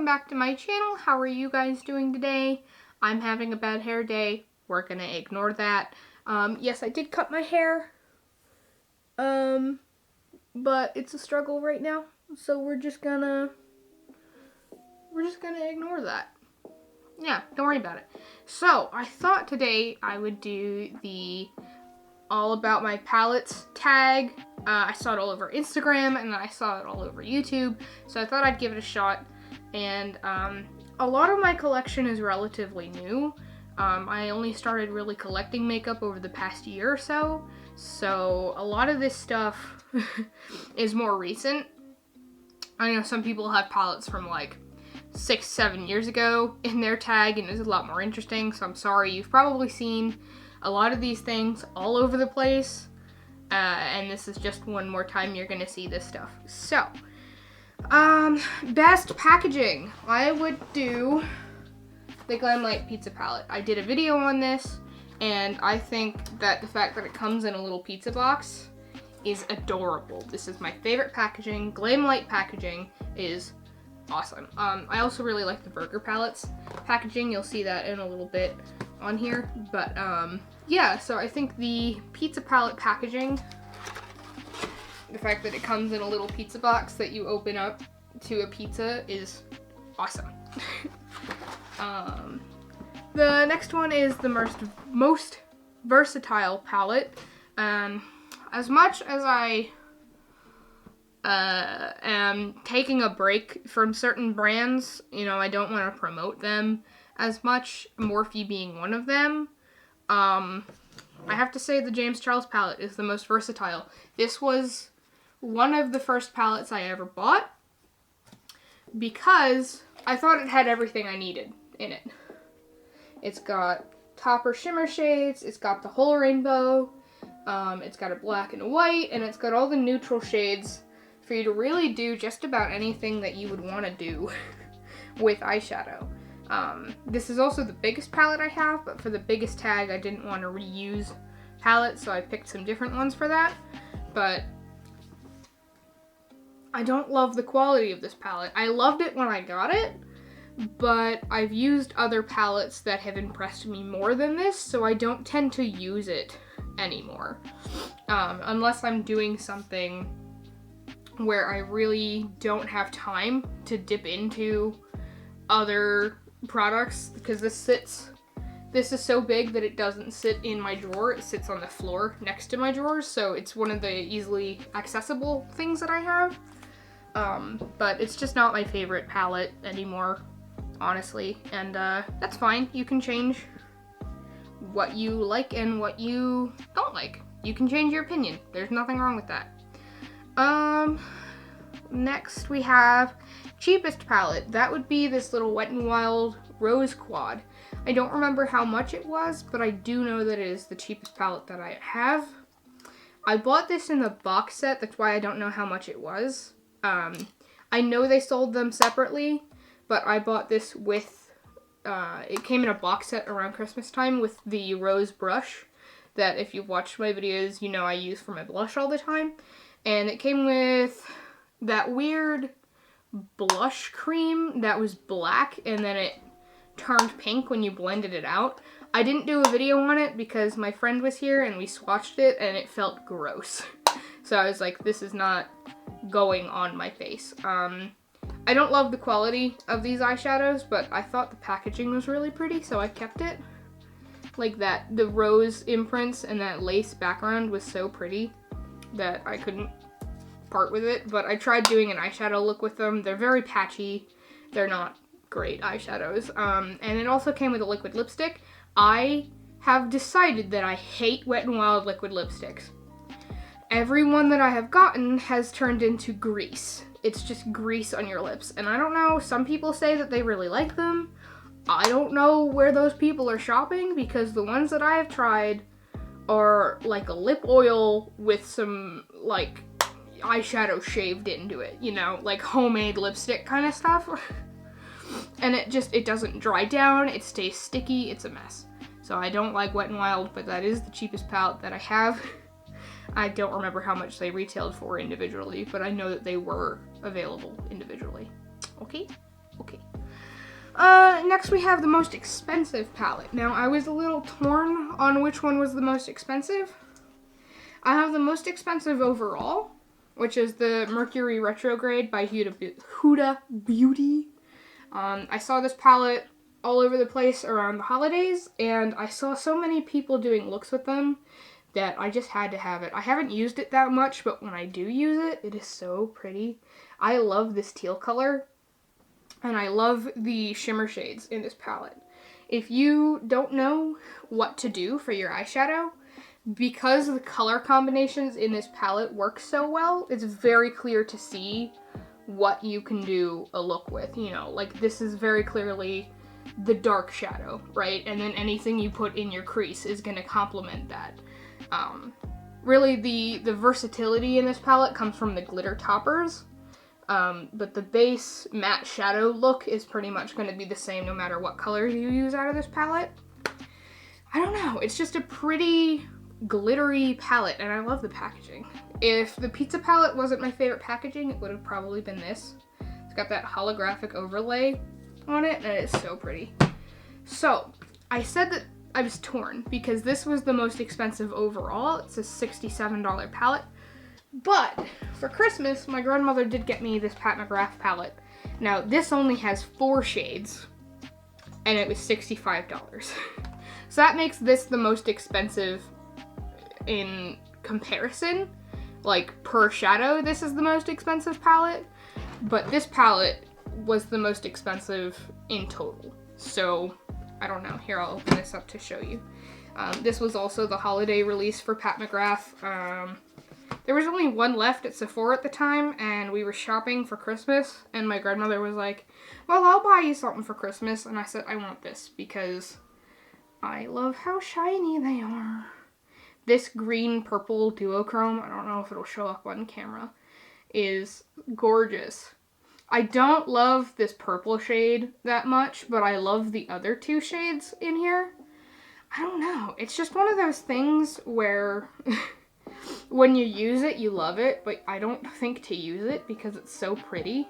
back to my channel. How are you guys doing today? I'm having a bad hair day. We're gonna ignore that. Yes, I did cut my hair. But it's a struggle right now, so we're just gonna ignore that. Yeah, don't worry about it. So, I thought today I would do the all about my palettes tag. I saw it all over Instagram, and then I saw it all over YouTube, so I thought I'd give it a shot. And a lot of my collection is relatively new. I only started really collecting makeup over the past year or so, so a lot of this stuff is more recent. I know some people have palettes from like 6-7 years ago in their tag, and it's a lot more interesting, so I'm sorry. You've probably seen a lot of these things all over the place, and this is just one more time you're gonna see this stuff. So, best packaging. I would do the Glamlite Pizza Palette. I did a video on this, and I think that the fact that it comes in a little pizza box is adorable. This is my favorite packaging. Glamlite packaging is awesome. I also really like the Burger Palettes packaging. You'll see that in a little bit on here, but yeah, so I think the Pizza Palette packaging, the fact that it comes in a little pizza box that you open up to a pizza, is awesome. The next one is the most versatile palette. As much as I am taking a break from certain brands, you know, I don't want to promote them as much, Morphe being one of them. I have to say the James Charles palette is the most versatile. This was one of the first palettes I ever bought because I thought it had everything I needed in it. It's got topper shimmer shades, it's got the whole rainbow, it's got a black and a white, and it's got all the neutral shades for you to really do just about anything that you would want to do with eyeshadow. This is also the biggest palette I have, but for the biggest tag I didn't want to reuse palettes, so I picked some different ones for that. But I don't love the quality of this palette. I loved it when I got it, but I've used other palettes that have impressed me more than this, so I don't tend to use it anymore. Unless I'm doing something where I really don't have time to dip into other products, because this is so big that it doesn't sit in my drawer, it sits on the floor next to my drawers, so it's one of the easily accessible things that I have. But it's just not my favorite palette anymore, honestly, and that's fine. You can change what you like and what you don't like. You can change your opinion. There's nothing wrong with that. Next we have cheapest palette. That would be this little Wet n Wild Rose Quad. I don't remember how much it was, but I do know that it is the cheapest palette that I have. I bought this in the box set, that's why I don't know how much it was. I know they sold them separately, but I bought this with, it came in a box set around Christmas time with the rose brush that, if you've watched my videos, you know I use for my blush all the time. And it came with that weird blush cream that was black, and then it turned pink when you blended it out. I didn't do a video on it because my friend was here and we swatched it and it felt gross. So I was like, this is not going on my face. I don't love the quality of these eyeshadows, but I thought the packaging was really pretty, so I kept it. Like that, the rose imprints and that lace background was so pretty that I couldn't part with it. But I tried doing an eyeshadow look with them. They're very patchy. They're not great eyeshadows. And it also came with a liquid lipstick. I have decided that I hate Wet n Wild liquid lipsticks. Every one that I have gotten has turned into grease. It's just grease on your lips. And I don't know, some people say that they really like them. I don't know where those people are shopping, because the ones that I have tried are like a lip oil with some like eyeshadow shaved into it, you know, like homemade lipstick kind of stuff. And it doesn't dry down, it stays sticky, it's a mess. So I don't like Wet n Wild, but that is the cheapest palette that I have. I don't remember how much they retailed for individually, but I know that they were available individually. Okay? Okay. Next we have the most expensive palette. Now, I was a little torn on which one was the most expensive. I have the most expensive overall, which is the Mercury Retrograde by Huda Beauty. I saw this palette all over the place around the holidays, and I saw so many people doing looks with them that I just had to have it. I haven't used it that much, but when I do use it, it is so pretty. I love this teal color, and I love the shimmer shades in this palette. If you don't know what to do for your eyeshadow, because the color combinations in this palette work so well, it's very clear to see what you can do a look with. You know, like this is very clearly the dark shadow, right? And then anything you put in your crease is going to complement that. Really, the versatility in this palette comes from the glitter toppers, but the base matte shadow look is pretty much going to be the same no matter what colors you use out of this palette. I don't know, it's just a pretty glittery palette, and I love the packaging. If the pizza palette wasn't my favorite packaging, it would have probably been this. It's got that holographic overlay on it, and it's so pretty. So, I said that I was torn because this was the most expensive overall. It's a $67 palette. But for Christmas, my grandmother did get me this Pat McGrath palette. Now, this only has 4 shades, and it was $65. So that makes this the most expensive in comparison. Like, per shadow, this is the most expensive palette, but this palette was the most expensive in total. So, I don't know. Here, I'll open this up to show you. This was also the holiday release for Pat McGrath. There was only one left at Sephora at the time, and we were shopping for Christmas, and my grandmother was like, well, I'll buy you something for Christmas, and I said, I want this, because I love how shiny they are. This green-purple duochrome, I don't know if it'll show up on camera, is gorgeous. I don't love this purple shade that much, but I love the other 2 shades in here. I don't know. It's just one of those things where when you use it, you love it, but I don't think to use it because it's so pretty.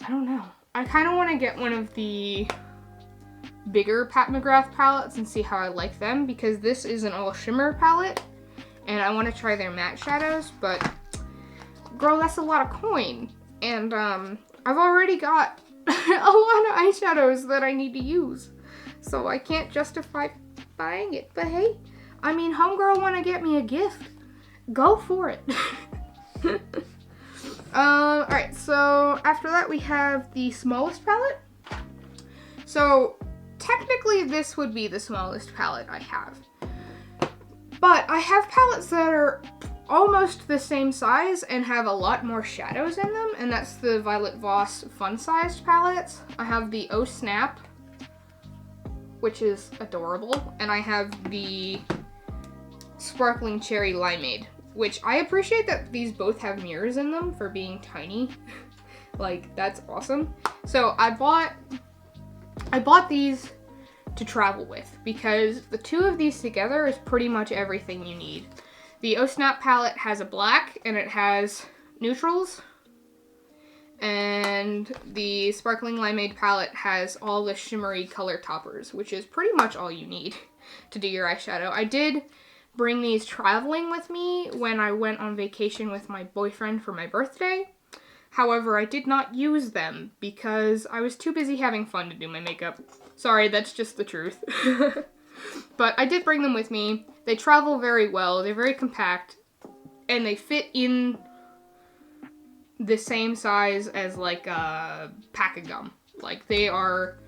I don't know. I kind of want to get one of the bigger Pat McGrath palettes and see how I like them, because this is an all shimmer palette and I want to try their matte shadows, but girl, that's a lot of coin, and I've already got a lot of eyeshadows that I need to use, so I can't justify buying it. But hey, I mean, homegirl want to get me a gift, go for it. Alright, so after that we have the smallest palette. So technically this would be the smallest palette I have, but I have palettes that are almost the same size and have a lot more shadows in them, and that's the Violet Voss fun-sized palettes. I have the Oh Snap, which is adorable, and I have the Sparkling Cherry Limeade, which I appreciate that these both have mirrors in them for being tiny. Like, that's awesome. So I bought these to travel with, because the 2 of these together is pretty much everything you need. The Oh Snap palette has a black, and it has neutrals, and the Sparkling Limeade palette has all the shimmery color toppers, which is pretty much all you need to do your eyeshadow. I did bring these traveling with me when I went on vacation with my boyfriend for my birthday. However, I did not use them because I was too busy having fun to do my makeup. Sorry, that's just the truth. But I did bring them with me. They travel very well, they're very compact, and they fit in the same size as like a pack of gum. Like, they are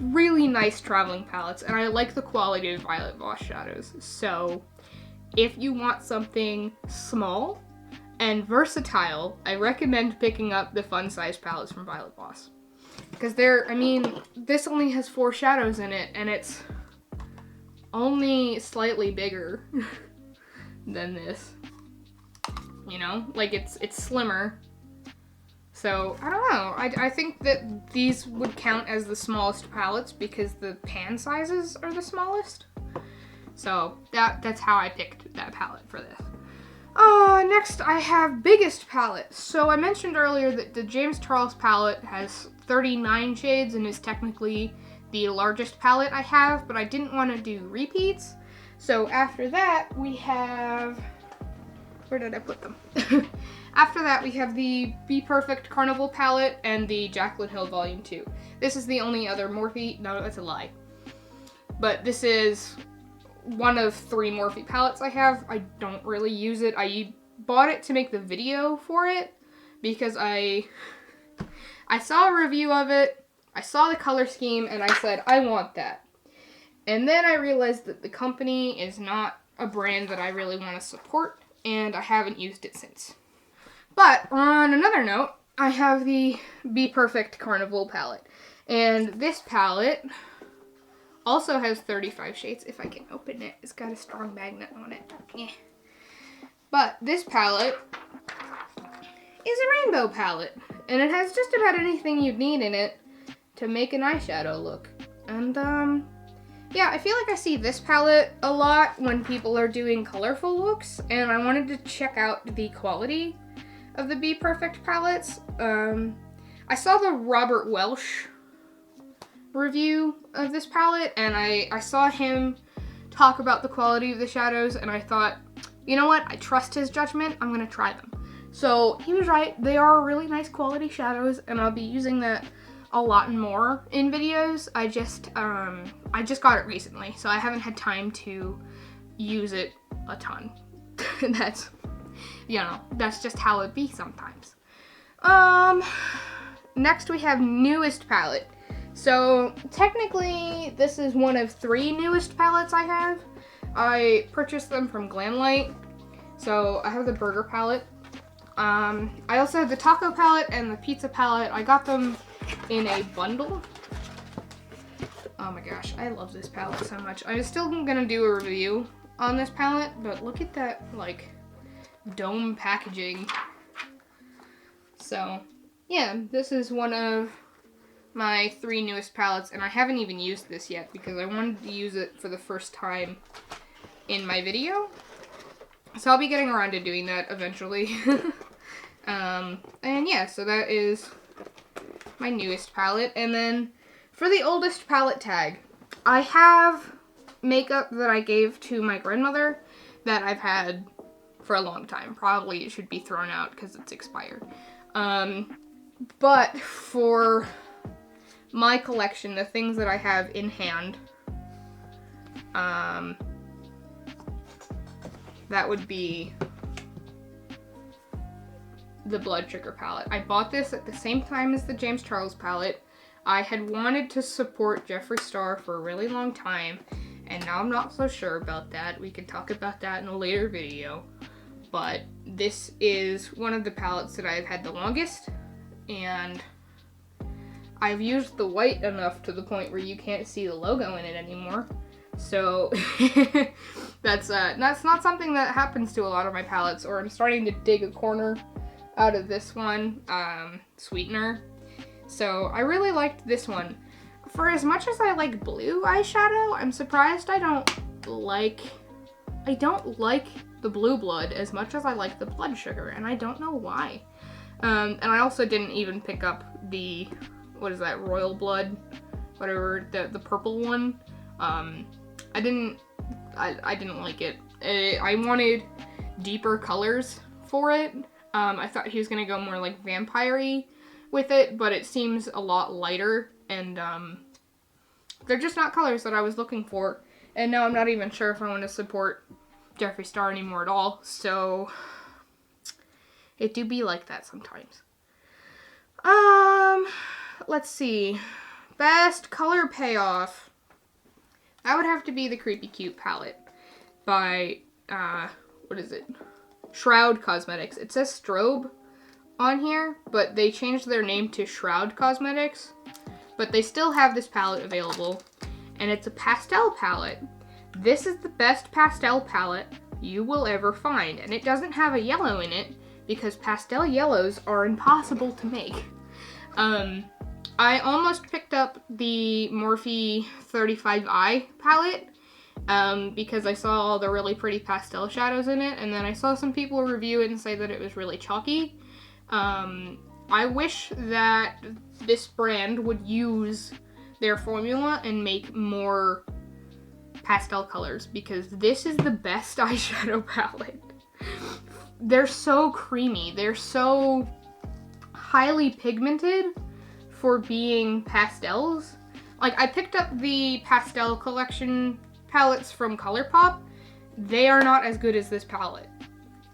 really nice traveling palettes, and I like the quality of Violet Voss shadows. So if you want something small and versatile, I recommend picking up the fun-sized palettes from Violet Voss. Because I mean, this only has 4 shadows in it, and it's only slightly bigger than this. You know? Like, it's slimmer. So, I don't know. I think that these would count as the smallest palettes because the pan sizes are the smallest. So, that's how I picked that palette for this. Next I have biggest palette. So I mentioned earlier that the James Charles palette has 39 shades and is technically the largest palette I have, but I didn't want to do repeats. So after that we have, where did I put them? After that we have the Be Perfect Carnival palette and the Jaclyn Hill Volume 2. This is the only other Morphe, no, that's a lie. But this is one of 3 Morphe palettes I have. I don't really use it. I bought it to make the video for it because I saw a review of it, I saw the color scheme, and I said, I want that. And then I realized that the company is not a brand that I really want to support, and I haven't used it since. But on another note, I have the Be Perfect Carnival palette. And this palette also has 35 shades, if I can open it. It's got a strong magnet on it. Yeah. But this palette is a rainbow palette, and it has just about anything you'd need in it to make an eyeshadow look. And yeah, I feel like I see this palette a lot when people are doing colorful looks, and I wanted to check out the quality of the Be Perfect palettes. I saw the Robert Welsh review of this palette, and I saw him talk about the quality of the shadows, and I thought, you know what, I trust his judgment, I'm gonna try them. So he was right, they are really nice quality shadows, and I'll be using that a lot more in videos. I just got it recently, so I haven't had time to use it a ton. That's, you know, that's just how it be sometimes. Next we have newest palette. So technically this is one of 3 newest palettes I have. I purchased them from Glamlight. So I have the burger palette. I also have the taco palette and the pizza palette. I got them in a bundle. Oh my gosh, I love this palette so much. I'm still gonna do a review on this palette, but look at that, like, dome packaging. So yeah, this is one of my 3 newest palettes, and I haven't even used this yet because I wanted to use it for the first time in my video. So I'll be getting around to doing that eventually. And yeah, so that is my newest palette. And then for the oldest palette tag, I have makeup that I gave to my grandmother that I've had for a long time. Probably it should be thrown out because it's expired. But for my collection, the things that I have in hand, that would be the Blood Sugar palette. I bought this at the same time as the James Charles palette. I had wanted to support Jeffree Star for a really long time, and now I'm not so sure about that. We can talk about that in a later video. But this is one of the palettes that I've had the longest, and I've used the white enough to the point where you can't see the logo in it anymore. So that's not something that happens to a lot of my palettes. Or I'm starting to dig a corner out of this one, Sweetener. So I really liked this one. For as much as I like blue eyeshadow, I'm surprised I don't like the Blue Blood as much as I like the Blood Sugar, and I don't know why. And I also didn't even pick up the, what is that, Royal Blood, whatever, the purple one. I didn't like it. I wanted deeper colors for it. I thought he was gonna go more like vampire-y with it, but it seems a lot lighter, and they're just not colors that I was looking for. And now I'm not even sure if I want to support Jeffree Star anymore at all, so it do be like that sometimes. Let's see. Best color payoff. That would have to be the Creepy Cute palette by, what is it? Shroud Cosmetics. It says Strobe on here, but they changed their name to Shroud Cosmetics. But they still have this palette available, and it's a pastel palette. This is the best pastel palette you will ever find, and it doesn't have a yellow in it because pastel yellows are impossible to make. I almost picked up the Morphe 35i palette, because I saw all the really pretty pastel shadows in it, and then I saw some people review it and say that it was really chalky. I wish that this brand would use their formula and make more pastel colors, because this is the best eyeshadow palette. They're so creamy. They're so highly pigmented for being pastels. Like, I picked up the pastel collection palettes from ColourPop. They are not as good as this palette.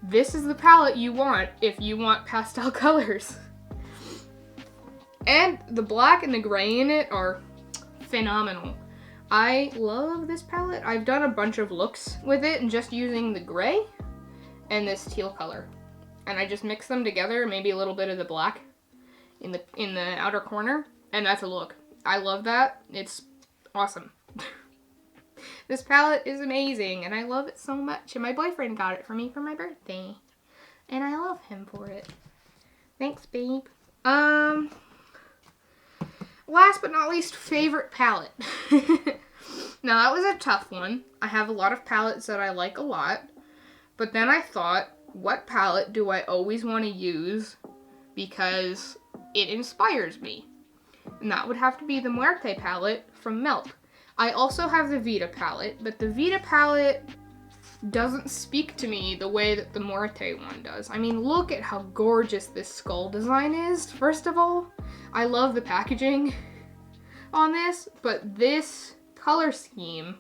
This is the palette you want if you want pastel colors. And the black and the gray in it are phenomenal. I love this palette. I've done a bunch of looks with it and just using the gray and this teal color. And I just mix them together, maybe a little bit of the black in the outer corner, and that's a look. I love that. It's awesome. This palette is amazing, and I love it so much. And my boyfriend got it for me for my birthday. And I love him for it. Thanks, babe. Last but not least, favorite palette. Now, that was a tough one. I have a lot of palettes that I like a lot. But then I thought, what palette do I always want to use because it inspires me? And that would have to be the Muerte palette from Melt. I also have the Vita palette, but the Vita palette doesn't speak to me the way that the Muerte one does. I mean, look at how gorgeous this skull design is, first of all. I love the packaging on this, but this color scheme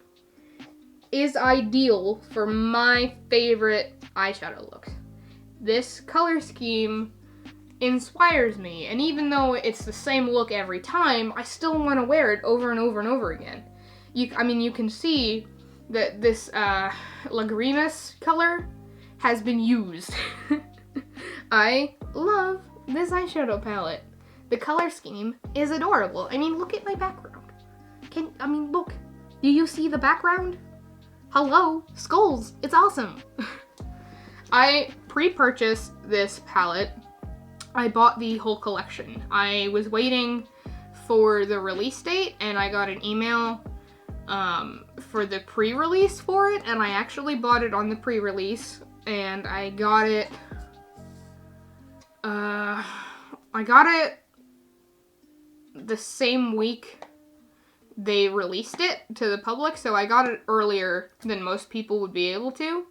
is ideal for my favorite eyeshadow looks. This color scheme inspires me, and even though it's the same look every time, I still want to wear it over and over and over again. You can see that this Lagrimas color has been used. I love this eyeshadow palette. The color scheme is adorable. I mean, look at my background. Look. Do you see the background? Hello, skulls. It's awesome. I pre-purchased this palette. I bought the whole collection. I was waiting for the release date, and I got an email for the pre-release for it, and I actually bought it on the pre-release, and I got it the same week they released it to the public, so I got it earlier than most people would be able to.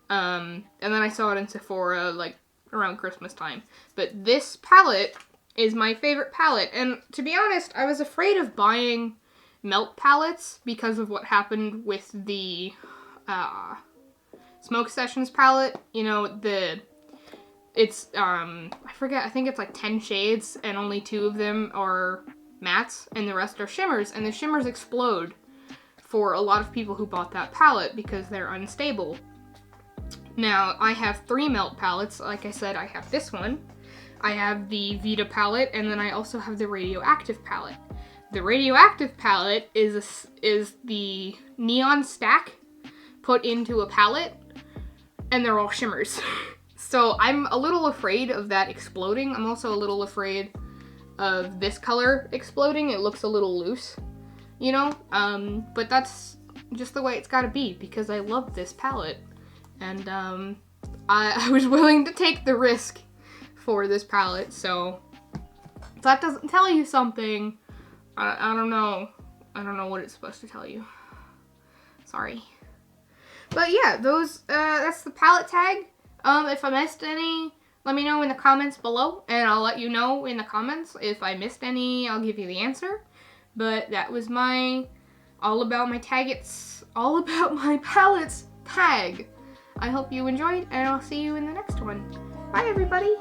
And then I saw it in Sephora, like, around Christmas time. But this palette is my favorite palette, and to be honest, I was afraid of buying Melt palettes because of what happened with the Smoke Sessions palette. You know, it's, I forget, I think it's like 10 shades, and only 2 of them are mattes, and the rest are shimmers, and the shimmers explode for a lot of people who bought that palette because they're unstable. Now, I have 3 Melt palettes. Like I said, I have this one, I have the Vita palette, and then I also have the Radioactive palette. The Radioactive palette is the neon stack put into a palette, and they're all shimmers. So I'm a little afraid of that exploding. I'm also a little afraid of this color exploding. It looks a little loose, you know? But that's just the way it's gotta be, because I love this palette. And I was willing to take the risk for this palette, so if that doesn't tell you something, I don't know. I don't know what it's supposed to tell you. Sorry. But yeah, that's the palette tag. If I missed any, let me know in the comments below, and I'll let you know in the comments. If I missed any, I'll give you the answer. But that was my all about my palettes tag. I hope you enjoyed, and I'll see you in the next one. Bye, everybody!